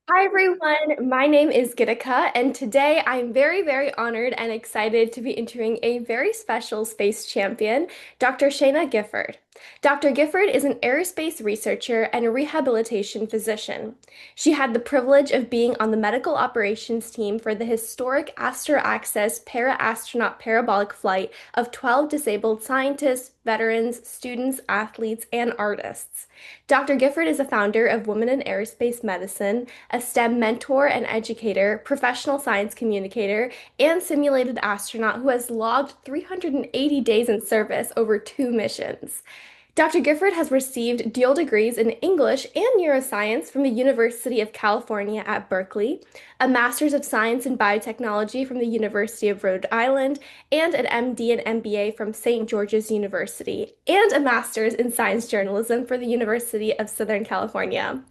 Hi everyone, my name is Gitika, and today I'm very honored and excited to be interviewing a very special space champion, Dr. Sheyna Gifford. Dr. Gifford is an aerospace researcher and a rehabilitation physician. She had the privilege of being on the medical operations team for the historic AstroAccess para-astronaut parabolic flight of 12 disabled scientists, veterans, students, athletes, and artists. Dr. Gifford is a founder of Women in Aerospace Medicine, a STEM mentor and educator, professional science communicator, and simulated astronaut who has logged 380 days in service over 2 missions. Dr. Gifford has received dual degrees in English and Neuroscience from the University of California at Berkeley, a Master's of Science in Biotechnology from the University of Rhode Island, and an MD and MBA from St. George's University, and a Master's in Science Journalism for the University of Southern California.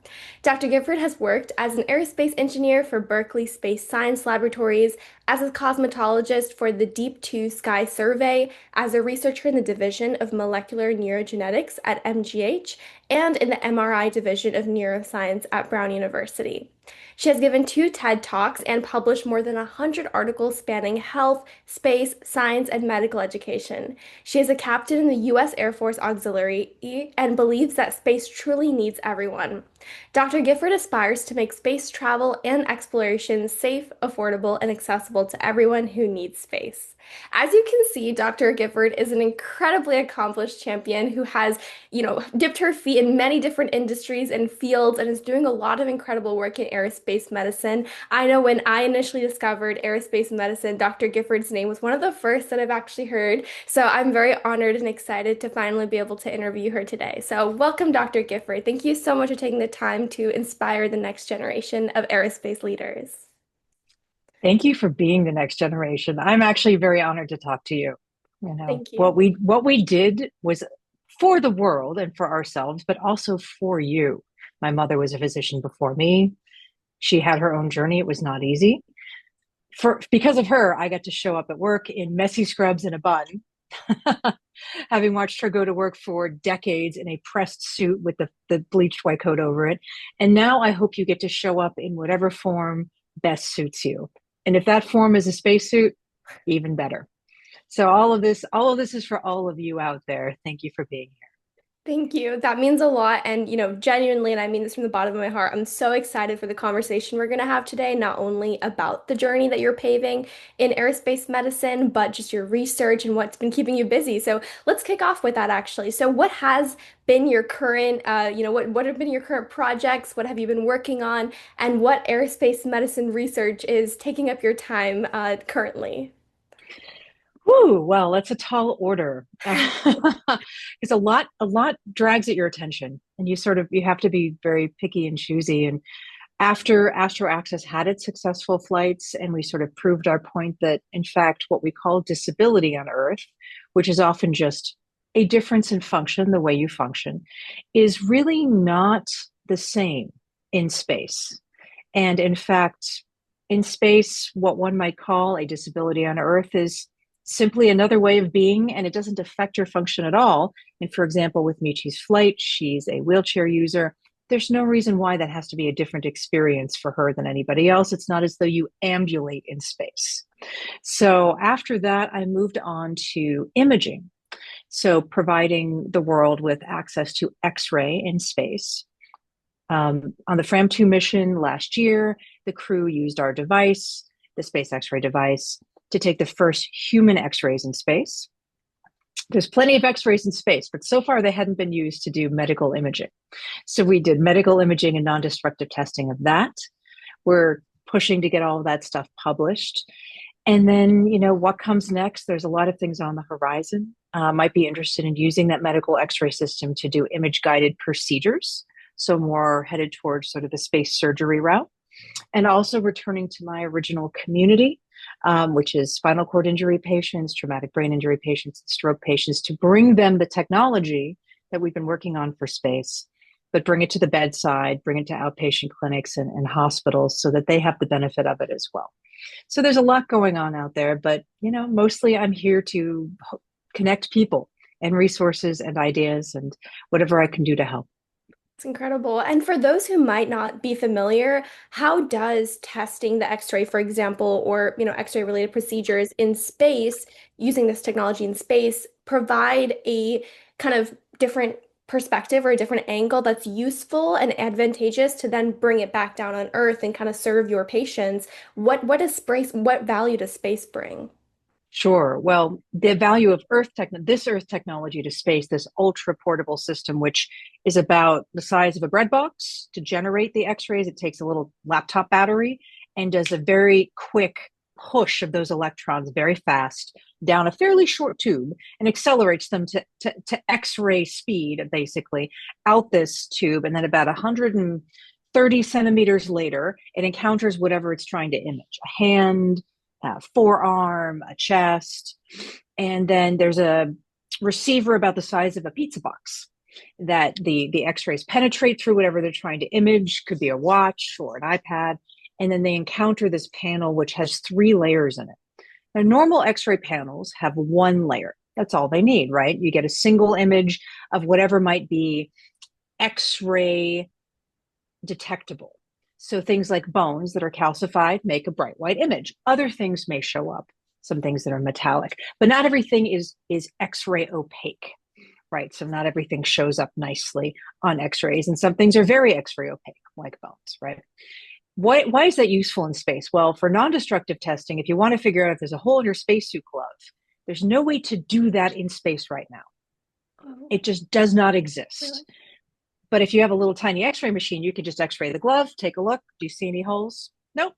Dr. Gifford has worked as an aerospace engineer for Berkeley Space Science Laboratories, as a cosmetologist for the Deep Two Sky Survey, as a researcher in the Division of Molecular Neurogenetics at MGH, and in the MRI Division of Neuroscience at Brown University. She has given 2 TED Talks and published more than 100 articles spanning health, space, science, and medical education. She is a captain in the U.S. Air Force Auxiliary and believes that space truly needs everyone. Dr. Gifford aspires to make space travel and exploration safe, affordable, and accessible to everyone who needs space. As you can see, Dr. Gifford is an incredibly accomplished champion who has, dipped her feet in many different industries and fields and is doing a lot of incredible work in aerospace medicine. I know when I initially discovered aerospace medicine, Dr. Gifford's name was one of the first that I've actually heard. So I'm very honored and excited to finally be able to interview her today. So welcome, Dr. Gifford. Thank you so much for taking the time to inspire the next generation of aerospace leaders. Thank you for being the next generation. I'm actually very honored to talk to you. You know, Thank what you. we did was for the world and for ourselves, but also for you. My mother was a physician before me. She had her own journey. It was not easy. Because of her, I got to show up at work in messy scrubs and a bun, having watched her go to work for decades in a pressed suit with the bleached white coat over it. And now I hope you get to show up in whatever form best suits you. And if that form is a spacesuit, even better. So all of this is for all of you out there. Thank you for being here. Thank you. That means a lot. And, genuinely, and I mean this from the bottom of my heart, I'm so excited for the conversation we're going to have today, not only about the journey that you're paving in aerospace medicine, but just your research and what's been keeping you busy. So let's kick off with that, actually. So what has been your current, what have been your current projects? What have you been working on? And what aerospace medicine research is taking up your time, currently? Whew, well, that's a tall order. It's a lot drags at your attention, and you have to be very picky and choosy. And after AstroAccess had its successful flights, and we sort of proved our point that, in fact, what we call disability on Earth, which is often just a difference in function, the way you function, is really not the same in space. And in fact, in space, what one might call a disability on Earth is simply another way of being, and it doesn't affect your function at all. And for example, with Michi's flight, she's a wheelchair user. There's no reason why that has to be a different experience for her than anybody else. It's not as though you ambulate in space. So after that, I moved on to imaging. So providing the world with access to X-ray in space. On the Fram 2 mission last year, the crew used our device, the Space X-ray device, to take the first human X-rays in space. There's plenty of X-rays in space, but so far they hadn't been used to do medical imaging. So we did medical imaging and non-destructive testing of that. We're pushing to get all of that stuff published. And then, what comes next? There's a lot of things on the horizon. Might be interested in using that medical X-ray system to do image-guided procedures. So more headed towards sort of the space surgery route. And also returning to my original community, which is spinal cord injury patients, traumatic brain injury patients, and stroke patients, to bring them the technology that we've been working on for space, but bring it to the bedside, bring it to outpatient clinics and hospitals so that they have the benefit of it as well. So there's a lot going on out there, but mostly I'm here to connect people and resources and ideas and whatever I can do to help. It's incredible. And for those who might not be familiar, how does testing the X-ray, for example, or X-ray related procedures in space, using this technology in space, provide a kind of different perspective or a different angle that's useful and advantageous to then bring it back down on Earth and kind of serve your patients? What value does space bring? Sure. Well, the value of this Earth technology to space, this ultra portable system, which is about the size of a bread box to generate the X-rays. It takes a little laptop battery and does a very quick push of those electrons very fast down a fairly short tube and accelerates them to X-ray speed, basically, out this tube. And then about 130 centimeters later, it encounters whatever it's trying to image, a hand, a forearm, a chest, and then there's a receiver about the size of a pizza box that the X-rays penetrate through whatever they're trying to image, could be a watch or an iPad, and then they encounter this panel which has 3 layers in it. Now, normal X-ray panels have 1 layer. That's all they need, right? You get a single image of whatever might be X-ray detectable. So things like bones that are calcified make a bright white image. Other things may show up, some things that are metallic, but not everything is X-ray opaque, right? So not everything shows up nicely on X-rays, and some things are very X-ray opaque, like bones, right? Why is that useful in space? Well, for non-destructive testing, if you want to figure out if there's a hole in your spacesuit glove, there's no way to do that in space right now. Oh, It just does not really? exist. But if you have a little tiny X-ray machine, you can just X-ray the glove, take a look. Do you see any holes? Nope.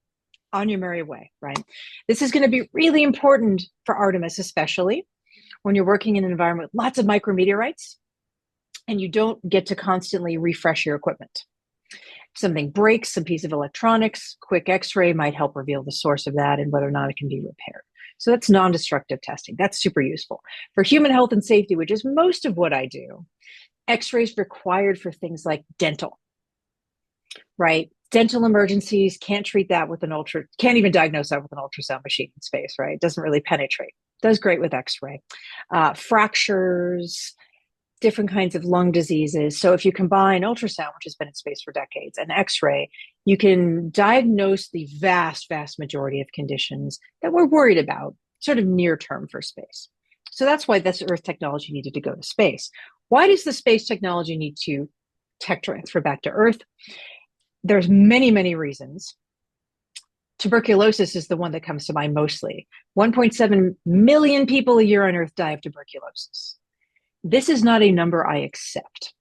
On your merry way, right? This is going to be really important for Artemis, especially when you're working in an environment with lots of micrometeorites and you don't get to constantly refresh your equipment. If something breaks, some piece of electronics, quick X-ray might help reveal the source of that and whether or not it can be repaired. So that's non-destructive testing. That's super useful. For human health and safety, which is most of what I do, X-rays required for things like dental, right? Dental emergencies, can't even diagnose that with an ultrasound machine in space, right? It doesn't really penetrate. Does great with X-ray. Fractures, different kinds of lung diseases. So if you combine ultrasound, which has been in space for decades, and X-ray, you can diagnose the vast, vast majority of conditions that we're worried about, sort of near term for space. So that's why this Earth technology needed to go to space. Why does the space technology need to tech transfer back to Earth? There's many, many reasons. Tuberculosis is the one that comes to mind mostly. 1.7 million people a year on Earth die of tuberculosis. This is not a number I accept.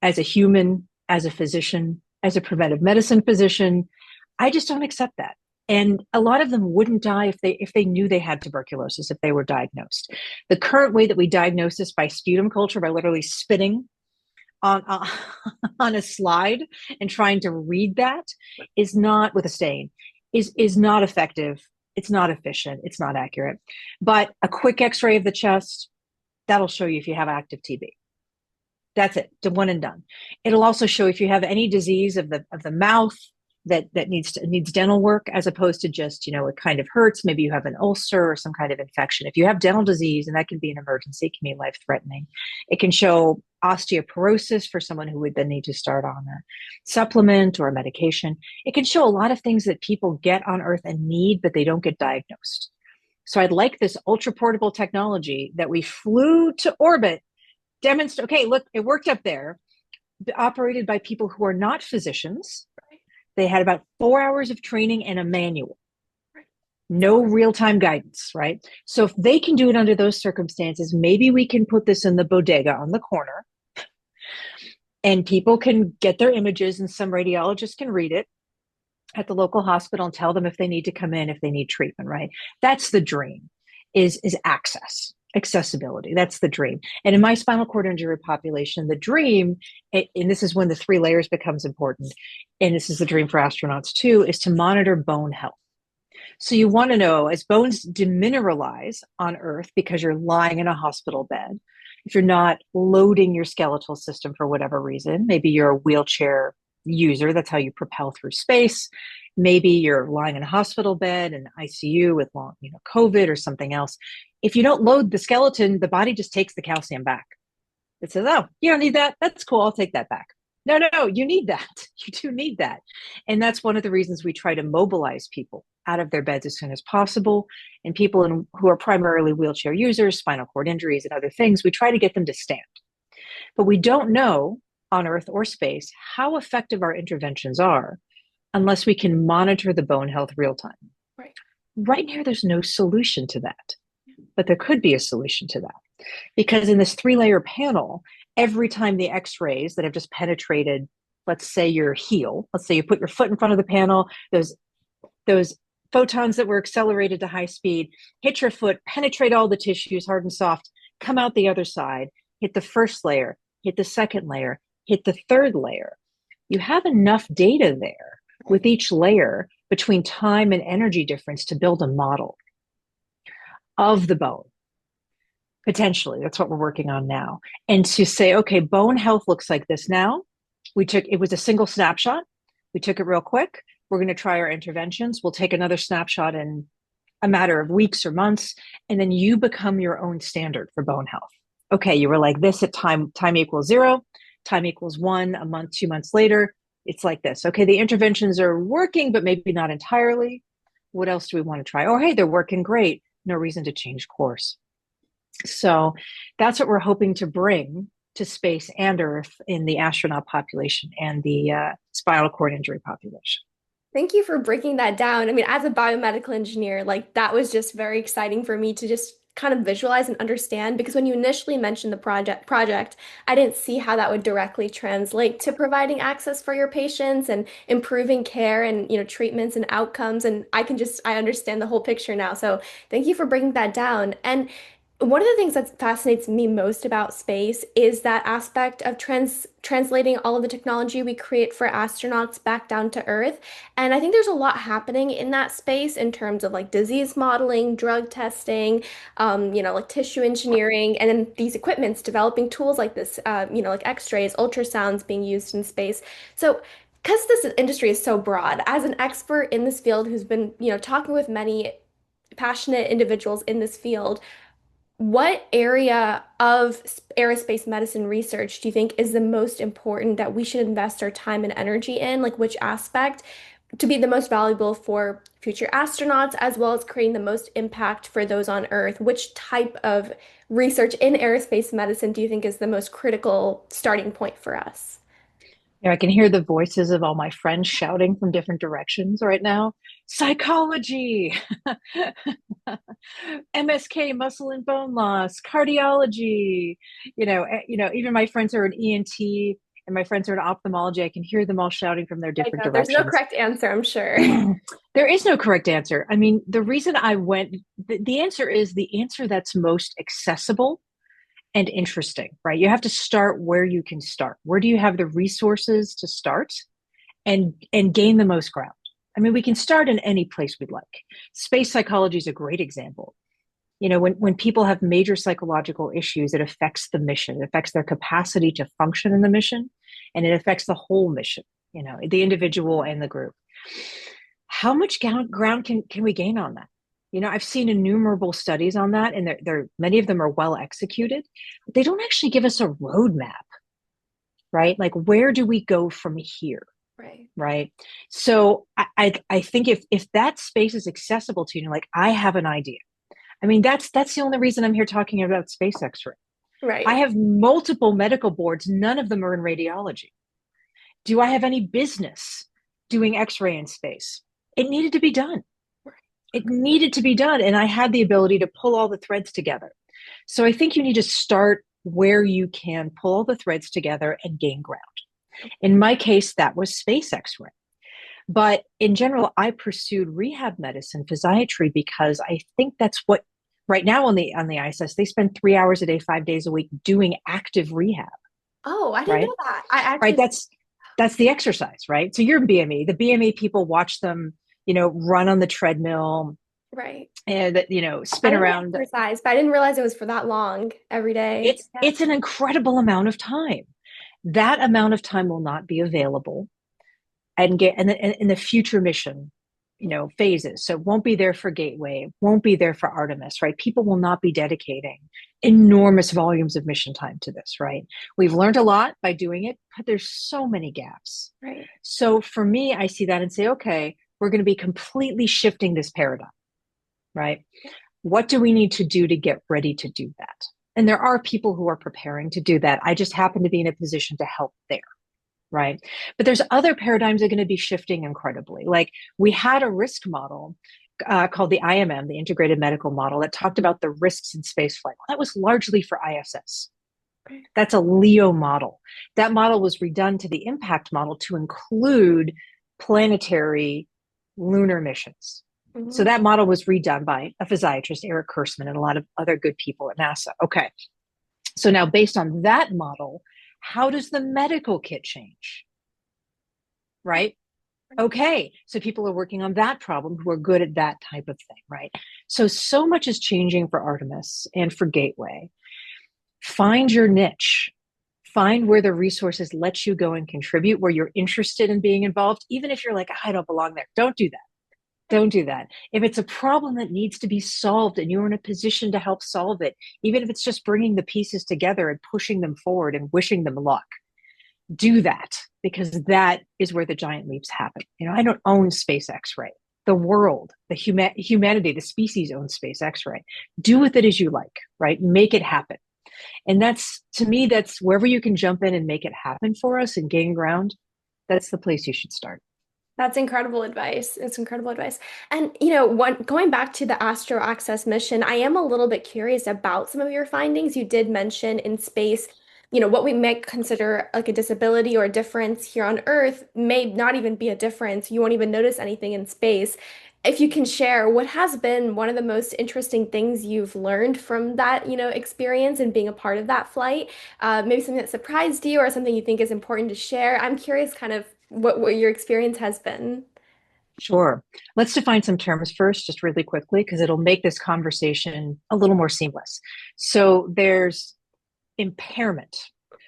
As a human, as a physician, as a preventive medicine physician, I just don't accept that. And a lot of them wouldn't die if they knew they had tuberculosis, if they were diagnosed. The current way that we diagnose this by sputum culture, by literally spitting on on a slide and trying to read that, is not with a stain, is not effective. It's not efficient. It's not accurate. But a quick X-ray of the chest, that'll show you if you have active TB. That's it, one and done. It'll also show if you have any disease of the mouth that needs dental work, as opposed to just, it kind of hurts. Maybe you have an ulcer or some kind of infection. If you have dental disease, and that can be an emergency, it can be life-threatening. It can show osteoporosis for someone who would then need to start on a supplement or a medication. It can show a lot of things that people get on Earth and need, but they don't get diagnosed. So I'd like this ultra portable technology that we flew to orbit, demonstrate, okay, look, it worked up there, operated by people who are not physicians. They had about 4 hours of training and a manual. No real-time guidance, right? So if they can do it under those circumstances, maybe we can put this in the bodega on the corner and people can get their images and some radiologists can read it at the local hospital and tell them if they need to come in, if they need treatment, right? That's the dream, is accessibility. That's the dream. And in my spinal cord injury population, the dream, and this is when the 3 layers becomes important, and this is the dream for astronauts too, is to monitor bone health. So you want to know, as bones demineralize on Earth because you're lying in a hospital bed, if you're not loading your skeletal system for whatever reason, maybe you're a wheelchair user, that's how you propel through space. Maybe you're lying in a hospital bed in ICU with long, COVID or something else. If you don't load the skeleton, the body just takes the calcium back. It says, oh, you don't need that. That's cool. I'll take that back. No, you need that. You do need that. And that's one of the reasons we try to mobilize people out of their beds as soon as possible. And people who are primarily wheelchair users, spinal cord injuries, and other things, we try to get them to stand. But we don't know on Earth or space how effective our interventions are unless we can monitor the bone health real time. Right. Right now, there's no solution to that, but there could be a solution to that. Because in this 3-layer panel, every time the x-rays that have just penetrated, let's say your heel, let's say you put your foot in front of the panel, those photons that were accelerated to high speed hit your foot, penetrate all the tissues, hard and soft, come out the other side, hit the first layer, hit the second layer, hit the third layer. You have enough data there with each layer between time and energy difference to build a model of the bone. Potentially, that's what we're working on now. And to say, okay, bone health looks like this now. It was a single snapshot. We took it real quick. We're going to try our interventions. We'll take another snapshot in a matter of weeks or months, and then you become your own standard for bone health. Okay, you were like this at time equals 0, time equals 1, a month, 2 months later, it's like this. Okay, the interventions are working, but maybe not entirely. What else do we want to try? Oh, hey, they're working great. No reason to change course. So that's what we're hoping to bring to space and Earth in the astronaut population and the spinal cord injury population. Thank you for breaking that down. I mean, as a biomedical engineer, like that was just very exciting for me to just kind of visualize and understand because when you initially mentioned the project, I didn't see how that would directly translate to providing access for your patients and improving care and, treatments and outcomes. And I understand the whole picture now. So thank you for breaking that down. And one of the things that fascinates me most about space is that aspect of translating all of the technology we create for astronauts back down to Earth. And I think there's a lot happening in that space in terms of like disease modeling, drug testing, like tissue engineering, and then these equipments developing tools like this, like X-rays, ultrasounds being used in space. So because this industry is so broad, as an expert in this field who's been, talking with many passionate individuals in this field, what area of aerospace medicine research do you think is the most important that we should invest our time and energy in? Like which aspect to be the most valuable for future astronauts, as well as creating the most impact for those on Earth? Which type of research in aerospace medicine do you think is the most critical starting point for us? I can hear the voices of all my friends shouting from different directions right now. Psychology, MSK, muscle and bone loss, cardiology. Even my friends are in ENT and my friends are in ophthalmology. I can hear them all shouting from their I different know there's no directions. correct answer, I'm sure. There is no correct answer. I mean, the reason I went, the answer is the answer that's most accessible and interesting, right? You have to start where you can start. Where do you have the resources to start and gain the most ground? I mean, we can start in any place we'd like. Space psychology is a great example. When people have major psychological issues, it affects the mission, it affects their capacity to function in the mission, and it affects the whole mission, the individual and the group. How much ground can we gain on that? I've seen innumerable studies on that, and many of them are well executed. But they don't actually give us a roadmap, right? Like, where do we go from here? Right. Right. So I think if that space is accessible to you, like I have an idea. I mean, that's the only reason I'm here talking about space X-ray. I Right. have multiple medical boards. None of them are in radiology. Do I have any business doing X-ray in space? It needed to be done. It needed to be done. And I had the ability to pull all the threads together. So I think you need to start where you can pull all the threads together and gain ground. In my case, that was space X-ray. But in general, I pursued rehab medicine, physiatry, because I think that's what right now on the ISS, they spend 3 hours a day, 5 days a week doing active rehab. Oh, I didn't Right. know that. I Right. actually, That's the exercise, right? So you're in BME. The BME people watch them, run on the treadmill right. and I spin didn't around. exercise, but I didn't realize it was for that long every day. Yeah. It's an incredible amount of time. That amount of time will not be available and get and in the future mission phases. So it won't be there for Gateway, won't be there for Artemis, right? People will not be dedicating enormous volumes of mission time to this, right? We've learned a lot by doing it, but there's so many gaps. Right. So for me, I see that and say, okay, we're going to be completely shifting this paradigm, right? What do we need to do to get ready to do that? And there are people who are preparing to do that. I just happen to be in a position to help there. Right. But there's other paradigms that are going to be shifting incredibly. Like we had a risk model called the IMM, the Integrated Medical Model, that talked about the risks in spaceflight. Well, that was largely for ISS. Okay. That's a LEO model. That model was redone to the impact model to include planetary lunar missions. So Mhm. that model was redone by a physiatrist, Eric Kursman, and a lot of other good people at NASA. Okay. So now based on that model, how does the medical kit change? Right? Okay. So people are working on that problem who are good at that type of thing, right? So much is changing for Artemis and for Gateway. Find your niche. Find where the resources let you go and contribute, where you're interested in being involved, even if you're like, I don't belong there. Don't do that. Don't do that. If it's a problem that needs to be solved and you're in a position to help solve it, even if it's just bringing the pieces together and pushing them forward and wishing them luck, do that, because that is where the giant leaps happen. I don't own space X-ray. The world, humanity, the species owns space X-ray. Do with it as you like, right? Make it happen. And that's, to me, that's wherever you can jump in and make it happen for us and gain ground. That's the place you should start. That's incredible advice. It's incredible advice. And going back to the AstroAccess mission, I am a little bit curious about some of your findings. You did mention in space, what we might consider like a disability or a difference here on Earth may not even be a difference. You won't even notice anything in space. If you can share, what has been one of the most interesting things you've learned from that, experience and being a part of that flight? Maybe something that surprised you or something you think is important to share. I'm curious kind of what your experience has been. Sure. Let's define some terms first, just really quickly, because it'll make this conversation a little more seamless. So there's impairment,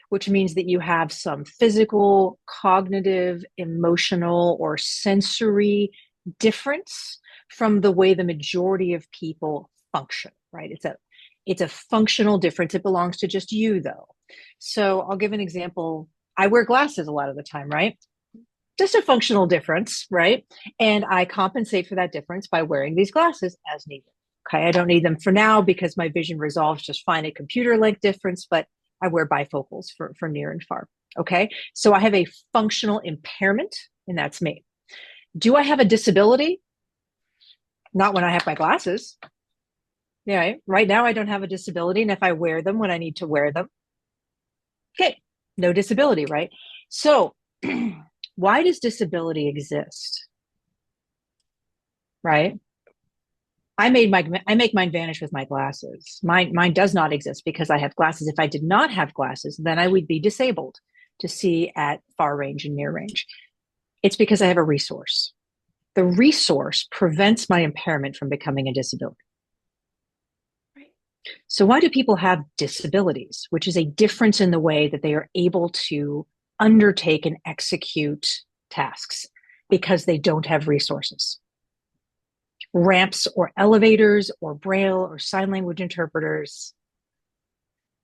which means that you have some physical, cognitive, emotional, or sensory difference from the way the majority of people function, right? It's a functional difference. It belongs to just you, though. So I'll give an example. I wear glasses a lot of the time, right? Just a functional difference, right? And I compensate for that difference by wearing these glasses as needed. Okay, I don't need them for now because my vision resolves just fine at computer length difference, but I wear bifocals for near and far. Okay, so I have a functional impairment, and that's me. Do I have a disability? Not when I have my glasses. Yeah, right now I don't have a disability, and if I wear them when I need to wear them, okay, no disability, right? So why does disability exist? Right? I make mine vanish with my glasses. Mine does not exist because I have glasses. If I did not have glasses, then I would be disabled to see at far range and near range. It's because I have a resource. The resource prevents my impairment from becoming a disability. Right. So why do people have disabilities, which is a difference in the way that they are able to undertake and execute tasks because they don't have resources? Ramps or elevators or braille or sign language interpreters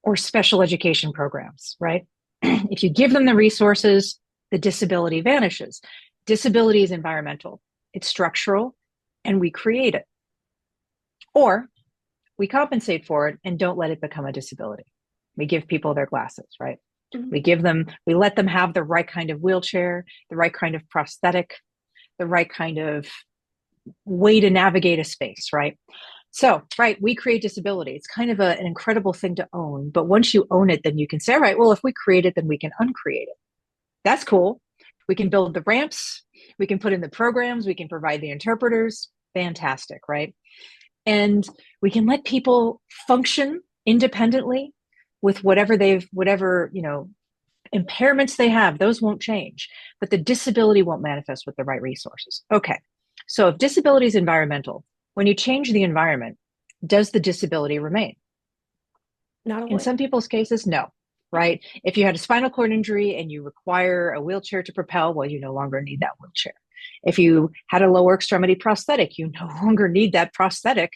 or special education programs, right? If you give them the resources, the disability vanishes. Disability is environmental, it's structural, and we create it. Or we compensate for it and don't let it become a disability. We give people their glasses, right? Mhm. We let them have the right kind of wheelchair, the right kind of prosthetic, the right kind of way to navigate a space, right? So, right, we create disability. It's kind of an incredible thing to own. But once you own it, then you can say, all right, well, if we create it, then we can uncreate it. That's cool. We can build the ramps. We can put in the programs. We can provide the interpreters. Fantastic, right? And we can let people function independently with whatever, impairments they have. Those won't change, but the disability won't manifest with the right resources. Okay. So if disability is environmental, when you change the environment, does the disability remain? Not In always. some people's cases, no, right? If you had a spinal cord injury and you require a wheelchair to propel, well, you no longer need that wheelchair. If you had a lower extremity prosthetic, you no longer need that prosthetic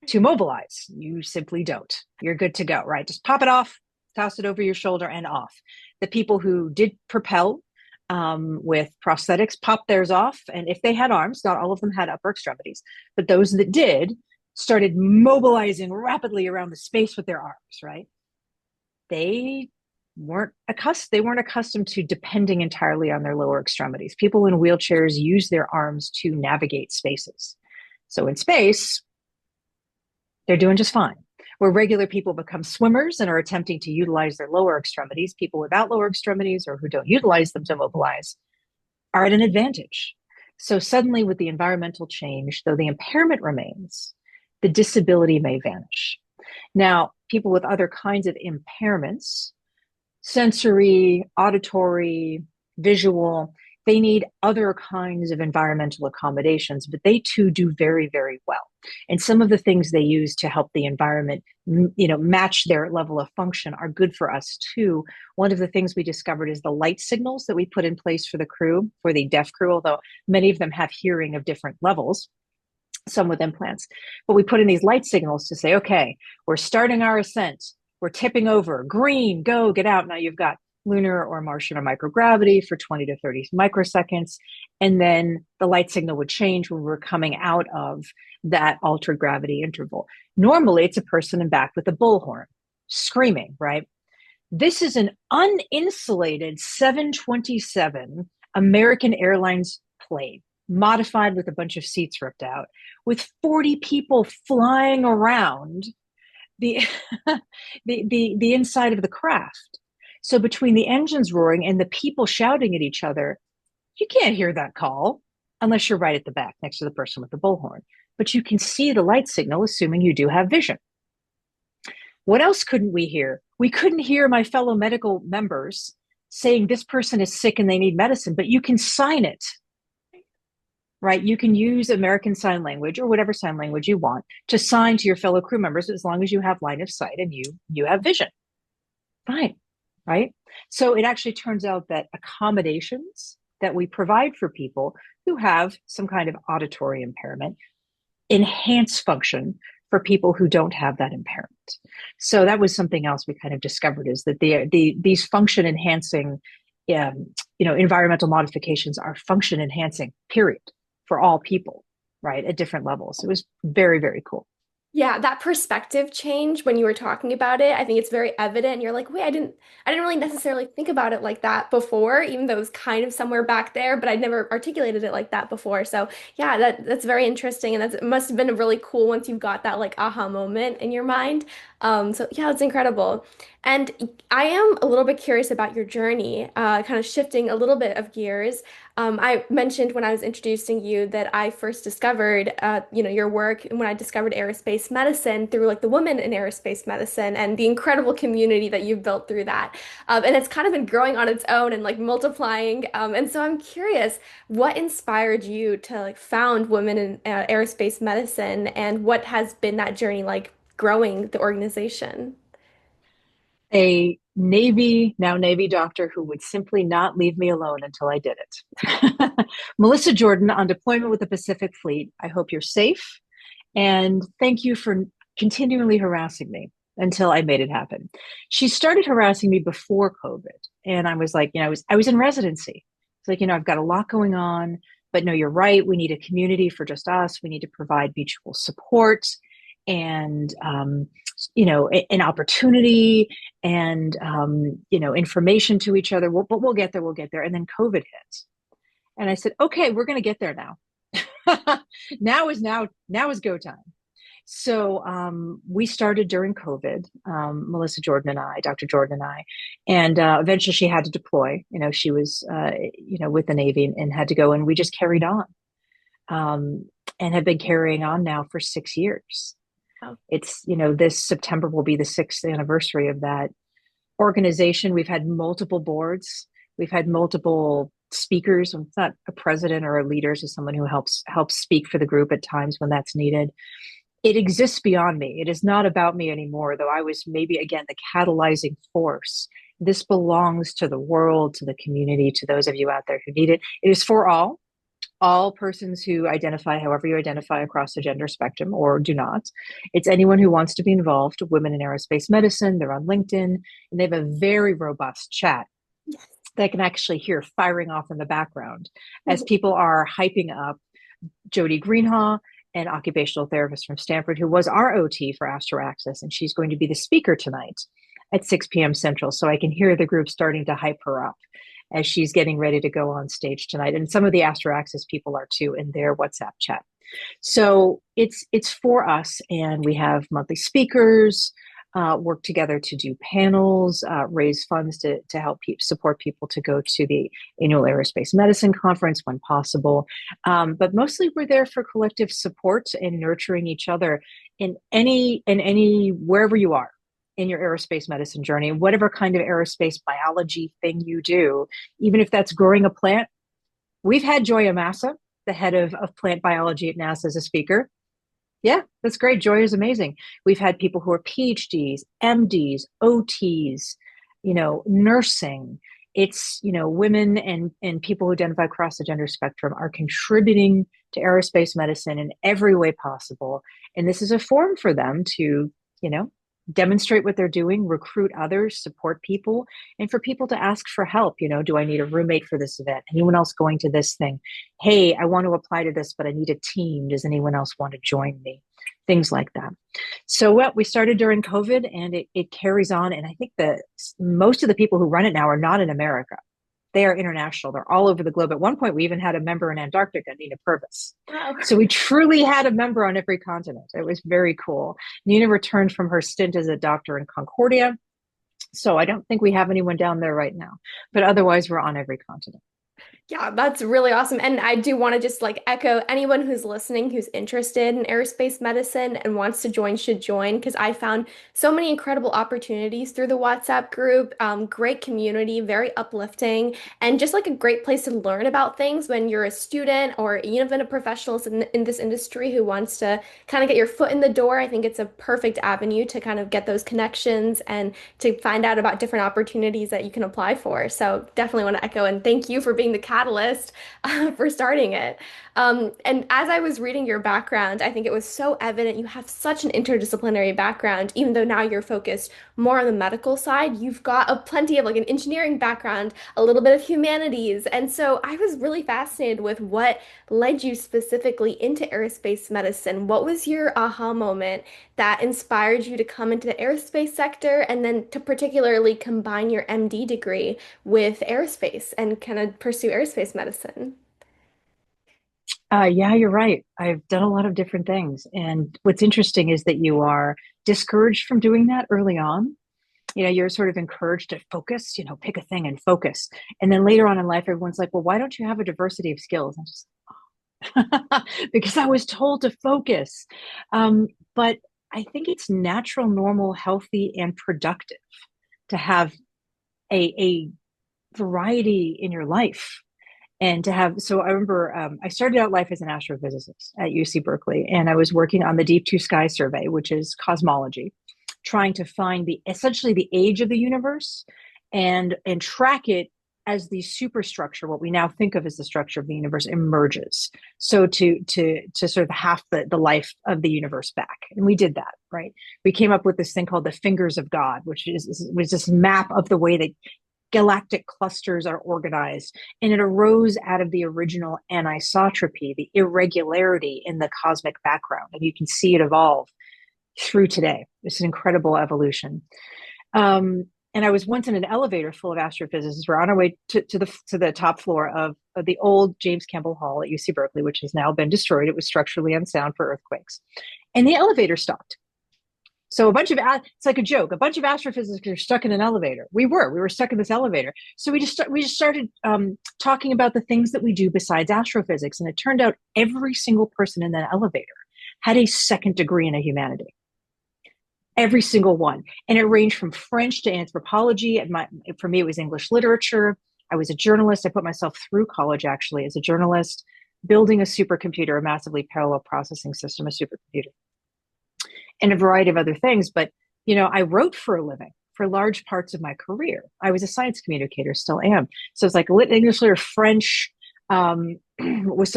to mobilize. You simply don't. You're good to go, right? Just pop it off, toss it over your shoulder and off. The people who did propel with prosthetics popped theirs off. And if they had arms, not all of them had upper extremities, but those that did started mobilizing rapidly around the space with their arms, right? They weren't accustomed to depending entirely on their lower extremities. People in wheelchairs use their arms to navigate spaces. So in space, they're doing just fine. Where regular people become swimmers and are attempting to utilize their lower extremities, people without lower extremities or who don't utilize them to mobilize are at an advantage. So suddenly, with the environmental change, though the impairment remains, the disability may vanish. Now, people with other kinds of impairments, sensory, auditory, visual, they need other kinds of environmental accommodations, but they too do very, very well. And some of the things they use to help the environment, match their level of function are good for us too. One of the things we discovered is the light signals that we put in place for the crew, for the deaf crew, although many of them have hearing of different levels, some with implants. But we put in these light signals to say, okay, we're starting our ascent. We're tipping over. Green, go, get out. Now you've got lunar or Martian or microgravity for 20 to 30 microseconds. And then the light signal would change when we're coming out of that altered gravity interval. Normally, it's a person in back with a bullhorn screaming, right? This is an uninsulated 727 American Airlines plane, modified with a bunch of seats ripped out, with 40 people flying around the the inside of the craft. So between the engines roaring and the people shouting at each other, you can't hear that call unless you're right at the back next to the person with the bullhorn. But you can see the light signal, assuming you do have vision. What else couldn't we hear? We couldn't hear my fellow medical members saying this person is sick and they need medicine, but you can sign it, right? You can use American Sign Language or whatever sign language you want to sign to your fellow crew members as long as you have line of sight and you have vision. Fine, right? So it actually turns out that accommodations that we provide for people who have some kind of auditory impairment enhance function for people who don't have that impairment. So that was something else we kind of discovered, is that these function enhancing environmental modifications are function enhancing, period, for all people, right, at different levels. It was very, very cool. Yeah, that perspective change when you were talking about it, I think it's very evident. You're like, wait, I didn't really necessarily think about it like that before, even though it was kind of somewhere back there, but I'd never articulated it like that before. So yeah, that's very interesting, and it must have been really cool once you got that like aha moment in your mind. So yeah, it's incredible. And I am a little bit curious about your journey, kind of shifting a little bit of gears. I mentioned when I was introducing you that I first discovered, your work when I discovered aerospace medicine through like the Women in Aerospace Medicine and the incredible community that you've built through that. And it's kind of been growing on its own and like multiplying. And so I'm curious, what inspired you to like found Women in Aerospace Medicine, and what has been that journey like growing the organization? A now Navy doctor who would simply not leave me alone until I did it. Melissa Jordan, on deployment with the Pacific Fleet. I hope you're safe. And thank you for continually harassing me until I made it happen. She started harassing me before COVID. And I was like, I was in residency. It's like, I've got a lot going on, but no, you're right. We need a community for just us. We need to provide mutual support and, an opportunity and, information to each other. But we'll get there. We'll get there. And then COVID hit. And I said, okay, we're going to get there now. now is go time. So we started during COVID, Melissa Jordan and I, Dr. Jordan and I, and eventually she had to deploy. She was, with the Navy and had to go, and we just carried on, and have been carrying on now for 6 years. Oh, It's, this September will be the 6th anniversary of that organization. We've had multiple boards. We've had multiple speakers. It's not a president or a leader, it's just someone who helps speak for the group at times when that's needed. It exists beyond me. It is not about me anymore, though I was maybe, again, the catalyzing force. This belongs to the world, to the community, to those of you out there who need it. It is for all. all persons who identify however you identify across the gender spectrum or do not. It's anyone who wants to be involved, women in aerospace medicine. They're on LinkedIn, and they have a very robust chat that I can actually hear firing off in the background as people are hyping up Jody Greenhaw, an occupational therapist from Stanford, who was our OT for AstroAccess, and she's going to be the speaker tonight at 6 p.m. Central. So I can hear the group starting to hype her up as she's getting ready to go on stage tonight. And some of the AstroAccess people are too in their WhatsApp chat. So it's for us, and we have monthly speakers, work together to do panels, raise funds to help support people to go to the annual Aerospace Medicine conference when possible. But mostly we're there for collective support and nurturing each other in any wherever you are in your aerospace medicine journey, whatever kind of aerospace biology thing you do, even if that's growing a plant. We've had Joy Amasa, the head of plant biology at NASA, as a speaker. Yeah, that's great. Joy is amazing. We've had people who are PhDs, MDs, OTs, nursing. It's, women and people who identify across the gender spectrum are contributing to aerospace medicine in every way possible. And this is a forum for them to, demonstrate what they're doing, recruit others, support people, and for people to ask for help. Do I need a roommate for this event? Anyone else going to this thing? Hey, I want to apply to this, but I need a team. Does anyone else want to join me? Things like that. So we started during COVID, and it carries on. And I think that most of the people who run it now are not in America. They are international. They're all over the globe. At one point, we even had a member in Antarctica, Nina Purvis. Wow. So we truly had a member on every continent. It was very cool. Nina returned from her stint as a doctor in Concordia. So I don't think we have anyone down there right now, but otherwise we're on every continent. Yeah, that's really awesome. And I do want to just echo anyone who's listening who's interested in aerospace medicine and wants to join should join because I found so many incredible opportunities through the WhatsApp group. Great community, very uplifting, and just a great place to learn about things when you're a student or even a professional in this industry who wants to kind of get your foot in the door. I think it's a perfect avenue to kind of get those connections and to find out about different opportunities that you can apply for. So definitely want to echo and thank you for being the catalyst for starting it. And as I was reading your background, I think it was so evident you have such an interdisciplinary background, even though now you're focused more on the medical side. You've got plenty of an engineering background, a little bit of humanities. And so I was really fascinated with what led you specifically into aerospace medicine. What was your aha moment that inspired you to come into the aerospace sector and then to particularly combine your MD degree with aerospace and kind of pursue aerospace medicine? Yeah, you're right. I've done a lot of different things. And what's interesting is that you are discouraged from doing that early on. You're sort of encouraged to focus, pick a thing and focus. And then later on in life, everyone's like, well, why don't you have a diversity of skills? I'm just, because I was told to focus. But I think it's natural, normal, healthy, and productive to have a variety in your life and to have. So I remember I started out life as an astrophysicist at UC Berkeley, and I was working on the Deep Two Sky Survey, which is cosmology, trying to find essentially the age of the universe and track it as the superstructure, what we now think of as the structure of the universe, emerges. So to sort of half the life of the universe back. And we did that, right? We came up with this thing called the fingers of God, which was this map of the way that galactic clusters are organized. And it arose out of the original anisotropy, the irregularity in the cosmic background. And you can see it evolve through today. It's an incredible evolution. And I was once in an elevator full of astrophysicists. We're on our way to the top floor of the old James Campbell Hall at UC Berkeley, which has now been destroyed. It was structurally unsound for earthquakes. And the elevator stopped. So it's like a joke. A bunch of astrophysicists are stuck in an elevator. We were stuck in this elevator. So we just started talking about the things that we do besides astrophysics. And it turned out every single person in that elevator had a second degree in a humanity. Every single one. And it ranged from French to anthropology. For me, it was English literature. I was a journalist. I put myself through college actually as a journalist, building a supercomputer, a massively parallel processing system, a supercomputer, and a variety of other things. But, I wrote for a living for large parts of my career. I was a science communicator, still am. So it's like English literature, French, with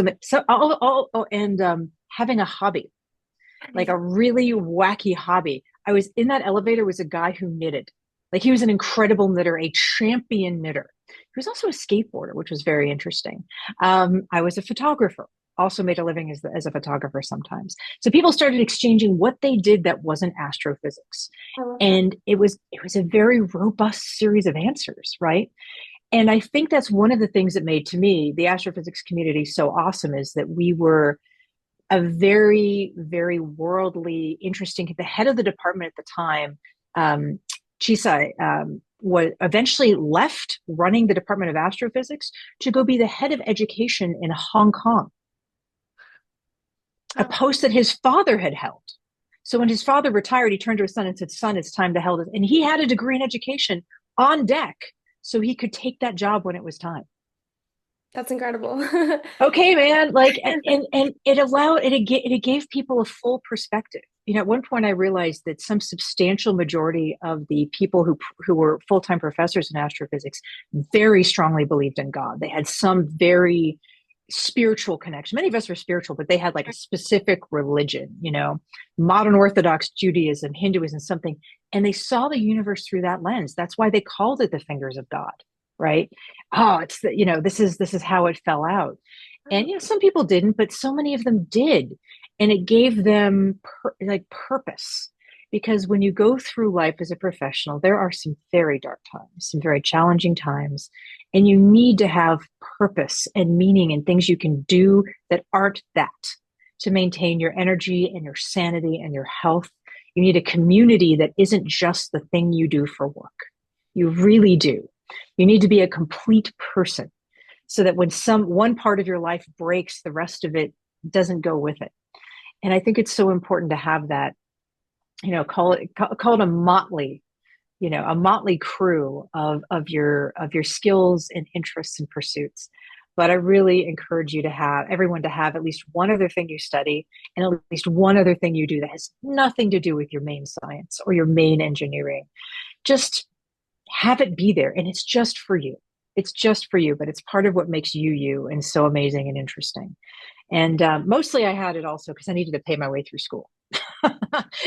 and having a hobby, like a really wacky hobby. I was in that elevator was a guy who knitted. Like he was an incredible knitter, a champion knitter. He was also a skateboarder, which was very interesting. I was a photographer, also made a living as a photographer sometimes. So people started exchanging what they did that wasn't astrophysics. I love that. And it was a very robust series of answers, right? And I think that's one of the things that made to me the astrophysics community so awesome is that we were a very, very worldly, interesting. The head of the department at the time, Chisai, was eventually left running the Department of Astrophysics to go be the head of education in Hong Kong, a Oh, post that his father had held. So when his father retired, he turned to his son and said, "Son, it's time to hold it." And he had a degree in education on deck so he could take that job when it was time. that's incredible. Okay, man. Like, and it allowed it gave people a full perspective. At one point, I realized that some substantial majority of the people who were full time professors in astrophysics very strongly believed in God. They had some very spiritual connection. Many of us were spiritual, but they had like a specific religion. Modern Orthodox Judaism, Hinduism, something, and they saw the universe through that lens. That's why they called it the fingers of God, right? Oh, this is how it fell out. And some people didn't, but so many of them did. And it gave them like purpose. Because when you go through life as a professional, there are some very dark times, some very challenging times, and you need to have purpose and meaning and things you can do that aren't that to maintain your energy and your sanity and your health. You need a community that isn't just the thing you do for work. You really do. You need to be a complete person so that when one part of your life breaks, the rest of it doesn't go with it. And I think it's so important to have that, call it a motley crew of your skills and interests and pursuits. But I really encourage everyone to have at least one other thing you study and at least one other thing you do that has nothing to do with your main science or your main engineering. Just have it be there, and it's just for you. It's just for you, but it's part of what makes you you and so amazing and interesting. And mostly I had it also because I needed to pay my way through school.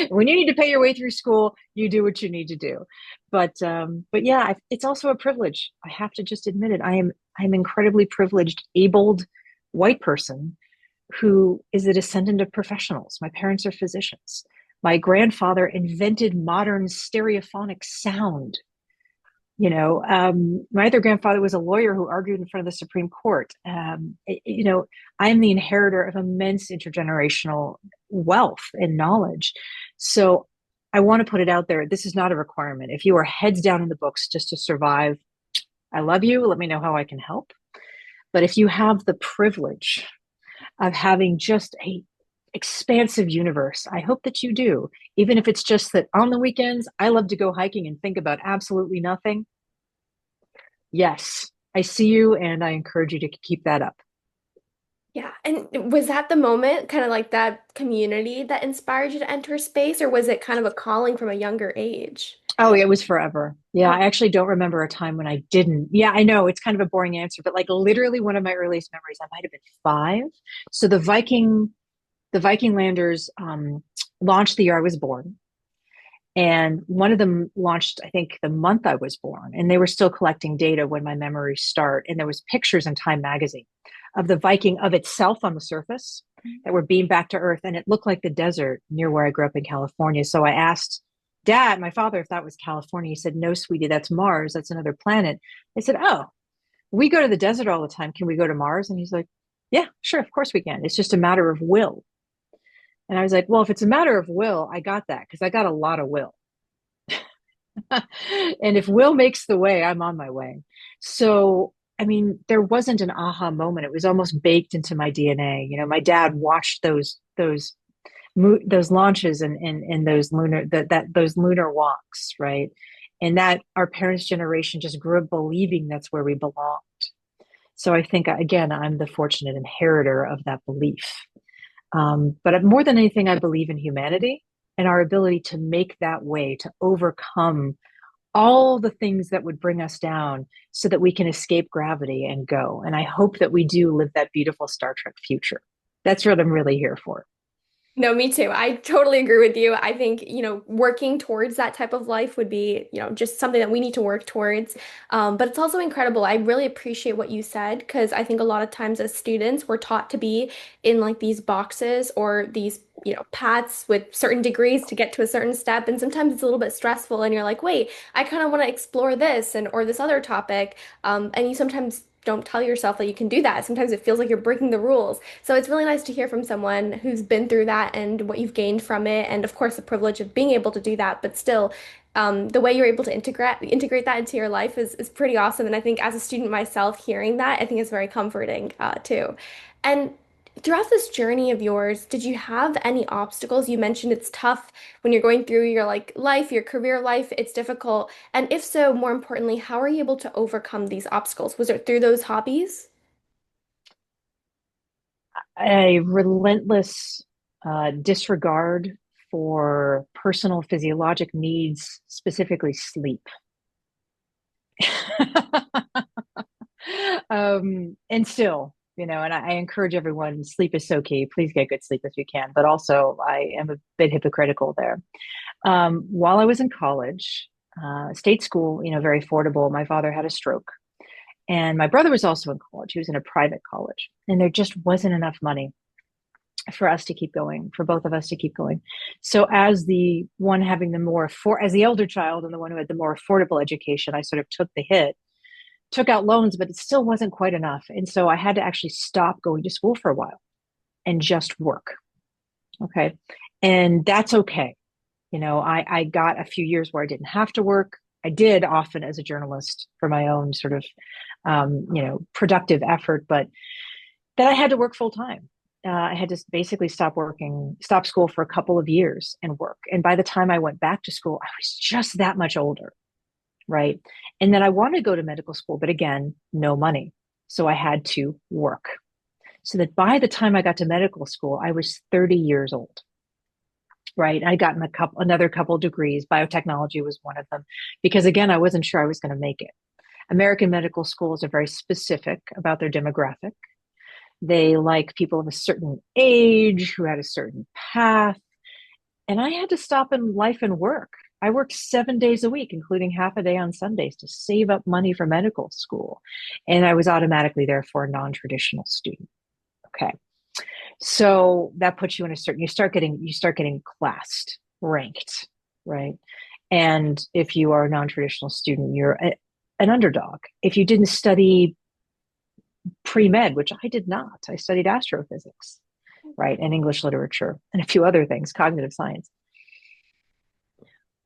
When you need to pay your way through school, you do what you need to do. But yeah, it's also a privilege. I have to just admit it. I'm incredibly privileged, abled white person who is a descendant of professionals. My parents are physicians. My grandfather invented modern stereophonic sound. My other grandfather was a lawyer who argued in front of the Supreme Court. I'm the inheritor of immense intergenerational wealth and knowledge. So I want to put it out there. This is not a requirement. If you are heads down in the books just to survive, I love you. Let me know how I can help. But if you have the privilege of having just a expansive universe, I hope that you do. Even if it's just that on the weekends, I love to go hiking and think about absolutely nothing. Yes, I see you, and I encourage you to keep that up. Yeah. And was that the moment, kind of like that community that inspired you to enter space, or was it kind of a calling from a younger age? Oh, it was forever. Yeah, Oh, I actually don't remember a time when I didn't. Yeah, I know it's kind of a boring answer, but like literally one of my earliest memories, I might have been 5. So the Viking landers launched the year I was born. And one of them launched, I think, the month I was born. And they were still collecting data when my memories start. And there was pictures in Time magazine of the Viking of itself on the surface that were beamed back to Earth. And it looked like the desert near where I grew up in California. So I asked Dad, my father, if that was California. He said, "No, sweetie, that's Mars. That's another planet." I said, "Oh, we go to the desert all the time. Can we go to Mars?" And he's like, "Yeah, sure. Of course we can. It's just a matter of will." And I was like, "Well, if it's a matter of will, I got that because I got a lot of will." And if will makes the way, I'm on my way. So, I mean, there wasn't an aha moment. It was almost baked into my DNA. My dad watched those launches and those those lunar walks, right? And that our parents' generation just grew up believing that's where we belonged. So I think again, I'm the fortunate inheritor of that belief. But more than anything, I believe in humanity and our ability to make that way to overcome all the things that would bring us down so that we can escape gravity and go. And I hope that we do live that beautiful Star Trek future. That's what I'm really here for. No, me too. I totally agree with you. I think, working towards that type of life would be, just something that we need to work towards. But it's also incredible. I really appreciate what you said because I think a lot of times as students, we're taught to be in like these boxes or these, paths with certain degrees to get to a certain step. And sometimes it's a little bit stressful and you're like, wait, I kind of want to explore this and or this other topic. And you sometimes don't tell yourself that you can do that. Sometimes it feels like you're breaking the rules. So it's really nice to hear from someone who's been through that and what you've gained from it, and of course the privilege of being able to do that. But still, the way you're able to integrate that into your life is pretty awesome. And I think as a student myself, hearing that, I think is very comforting too. And throughout this journey of yours, did you have any obstacles? You mentioned it's tough when you're going through your like life, your career life, it's difficult. And if so, more importantly, how are you able to overcome these obstacles? Was it through those hobbies? A relentless disregard for personal physiologic needs, specifically sleep. And still, and I encourage everyone, sleep is so key. Please get good sleep if you can. But also, I am a bit hypocritical there. While I was in college, state school, very affordable, my father had a stroke. And my brother was also in college. He was in a private college. And there just wasn't enough money for us to keep going, for both of us to keep going. So as the one having the as the elder child and the one who had the more affordable education, I sort of took the hit, took out loans, but it still wasn't quite enough. And so I had to actually stop going to school for a while and just work. Okay. And that's okay. I got a few years where I didn't have to work. I did often as a journalist for my own sort of, productive effort, but then I had to work full time. I had to basically stop school for a couple of years and work. And by the time I went back to school, I was just that much older. Right. And then I wanted to go to medical school, but again, no money. So I had to work. So that by the time I got to medical school, I was 30 years old. Right. I'd gotten another couple of degrees. Biotechnology was one of them because again, I wasn't sure I was going to make it. American medical schools are very specific about their demographic. They like people of a certain age who had a certain path. And I had to stop in life and work. I worked 7 days a week, including half a day on Sundays to save up money for medical school. And I was automatically therefore a non-traditional student. Okay. So that puts you in you start getting classed, ranked, right? And if you are a non-traditional student, you're an underdog. If you didn't study pre-med, which I did not, I studied astrophysics, right? And English literature and a few other things, cognitive science.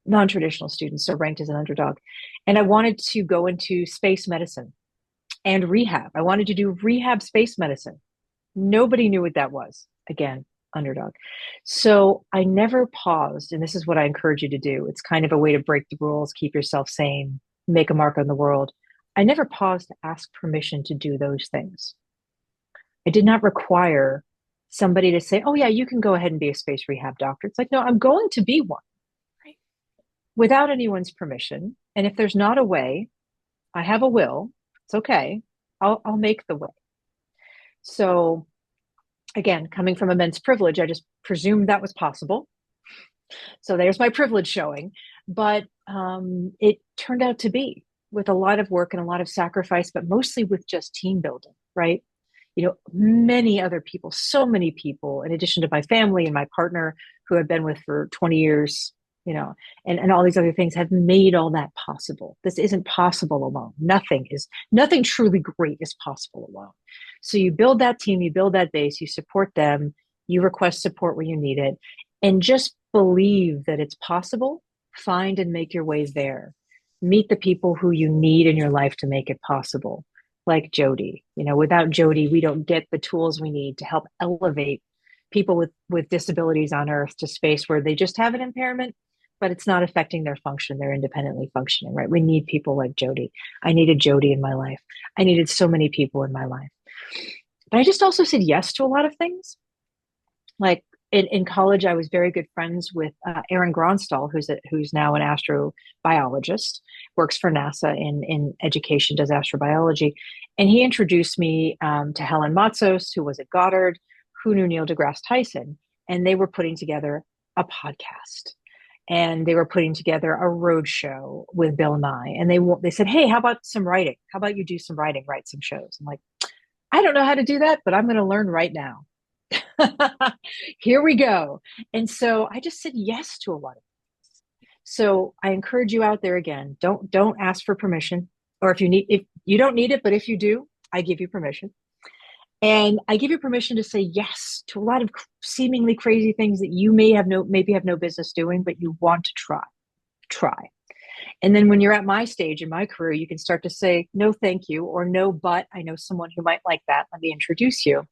Non-traditional students are ranked as an underdog. And I wanted to go into space medicine and rehab. I wanted to do rehab space medicine. Nobody knew what that was. Again, underdog. So I never paused. And this is what I encourage you to do. It's kind of a way to break the rules, keep yourself sane, make a mark on the world. I never paused to ask permission to do those things. I did not require somebody to say, oh, yeah, you can go ahead and be a space rehab doctor. It's like, no, I'm going to be one without anyone's permission. And if there's not a way, I have a will. It's okay. I'll make the way. So again, coming from immense privilege, I just presumed that was possible. So there's my privilege showing. But it turned out to be with a lot of work and a lot of sacrifice, but mostly with just team building, right? Many other people, so many people, in addition to my family and my partner who I've been with for 20 years, and all these other things have made all that possible. This isn't possible alone. Nothing truly great is possible alone. So you build that team, you build that base, you support them, you request support where you need it, and just believe that it's possible. Find and make your ways there. Meet the people who you need in your life to make it possible. Like Jody, without Jody, we don't get the tools we need to help elevate people with disabilities on Earth to space where they just have an impairment, but it's not affecting their function. They're independently functioning, right? We need people like Jody. I needed Jody in my life. I needed so many people in my life. But I just also said yes to a lot of things. Like in college, I was very good friends with Aaron Gronstall, who's now an astrobiologist, works for NASA in education, does astrobiology, and he introduced me to Helen Matzos, who was at Goddard, who knew Neil deGrasse Tyson, and they were putting together a podcast, and they were putting together a road show with Bill Nye, and they said, "Hey, how about some writing? How about you do some writing, write some shows?" I'm like, I don't know how to do that, but I'm going to learn right now. Here we go. And so I just said yes to a lot of things. So I encourage you out there again, don't ask for permission. Or if you don't need it, but if you do, I give you permission. And I give you permission to say yes to a lot of seemingly crazy things that you maybe have no business doing, but you want to try. Try. And then when you're at my stage in my career, you can start to say, no, thank you, or no, but I know someone who might like that. Let me introduce you.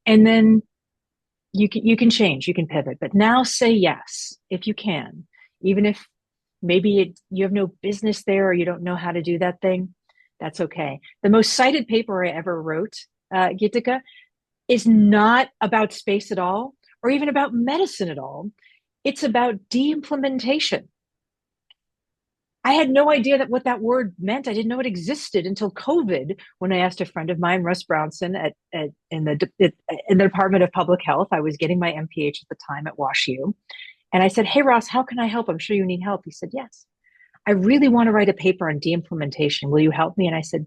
And then you can change, you can pivot, but now say yes if you can, even if you have no business there or you don't know how to do that thing. That's okay. The most cited paper I ever wrote, Gitika, is not about space at all, or even about medicine at all. It's about de-implementation. I had no idea what that word meant. I didn't know it existed until COVID, when I asked a friend of mine, Russ Brownson, in the Department of Public Health. I was getting my MPH at the time at WashU. And I said, "Hey, Ross, how can I help? I'm sure you need help." He said, "Yes. I really want to write a paper on de-implementation. Will you help me?" And I said,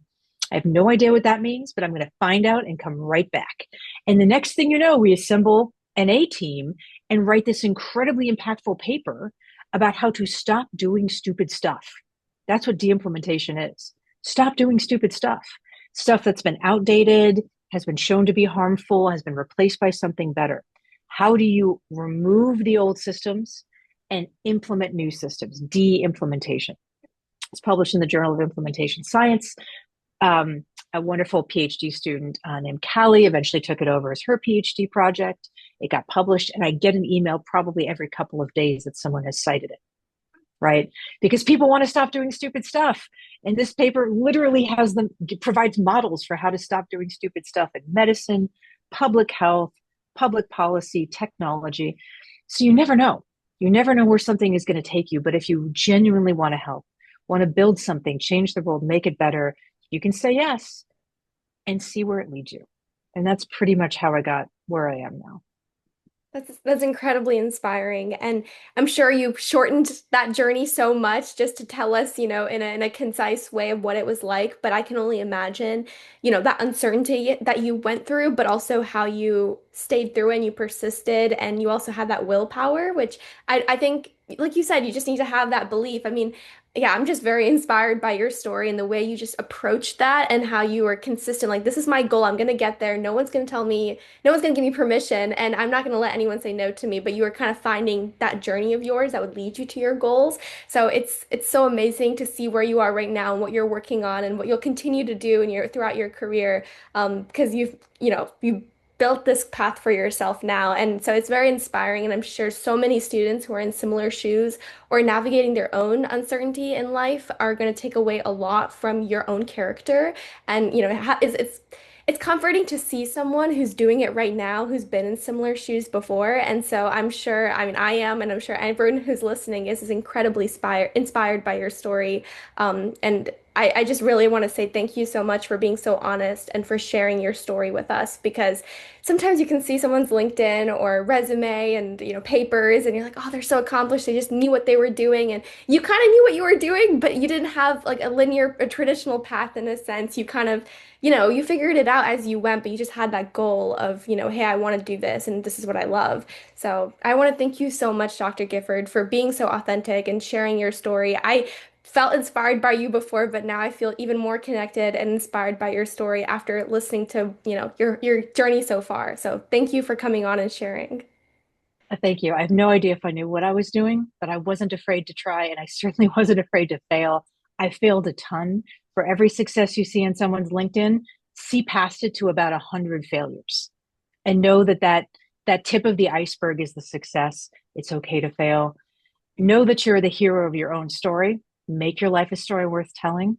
"I have no idea what that means, but I'm going to find out and come right back." And the next thing you know, we assemble an A team and write this incredibly impactful paper about how to stop doing stupid stuff. That's what de-implementation is. Stop doing stupid stuff that's been outdated, has been shown to be harmful, has been replaced by something better. How do you remove the old systems and implement new systems? De-implementation. It's published in the Journal of Implementation Science. A wonderful PhD student named Callie eventually took it over as her PhD project. It got published, and I get an email probably every couple of days that someone has cited it, right? Because people want to stop doing stupid stuff. And this paper literally provides models for how to stop doing stupid stuff in medicine, public health, public policy, technology. So you never know. You never know where something is going to take you. But if you genuinely want to help, want to build something, change the world, make it better, you can say yes and see where it leads you. And that's pretty much how I got where I am now. That's incredibly inspiring. And I'm sure you shortened that journey so much just to tell us, in a concise way of what it was like. But I can only imagine, that uncertainty that you went through, but also how you stayed through and you persisted and you also had that willpower, which I think, like you said, you just need to have that belief. I mean, yeah, I'm just very inspired by your story and the way you just approached that and how you were consistent. Like, this is my goal. I'm going to get there. No one's going to tell me, no one's going to give me permission, and I'm not going to let anyone say no to me. But you were kind of finding that journey of yours that would lead you to your goals. So it's so amazing to see where you are right now and what you're working on and what you'll continue to do in your throughout your career. Because you built this path for yourself now. And so it's very inspiring. And I'm sure so many students who are in similar shoes or navigating their own uncertainty in life are going to take away a lot from your own character. And, it's comforting to see someone who's doing it right now, who's been in similar shoes before. And so I'm sure, I mean, I am, and I'm sure everyone who's listening is incredibly inspired by your story. And I just really want to say thank you so much for being so honest and for sharing your story with us because sometimes you can see someone's LinkedIn or resume and papers and you're like, oh, they're so accomplished. They just knew what they were doing and you kind of knew what you were doing, but you didn't have like a traditional path in a sense. You kind of, you figured it out as you went, but you just had that goal of, hey, I want to do this and this is what I love. So I want to thank you so much, Dr. Gifford, for being so authentic and sharing your story. I felt inspired by you before, but now I feel even more connected and inspired by your story after listening to, your journey so far. So thank you for coming on and sharing. Thank you. I have no idea if I knew what I was doing, but I wasn't afraid to try, and I certainly wasn't afraid to fail. I failed a ton. For every success you see in someone's LinkedIn, see past it to about 100 failures and know that tip of the iceberg is the success. It's okay to fail. Know that you're the hero of your own story. Make your life a story worth telling.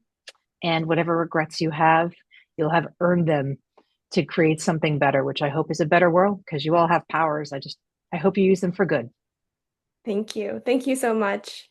And whatever regrets you have, you'll have earned them to create something better, which I hope is a better world because you all have powers. I just I hope you use them for good. Thank you. Thank you so much.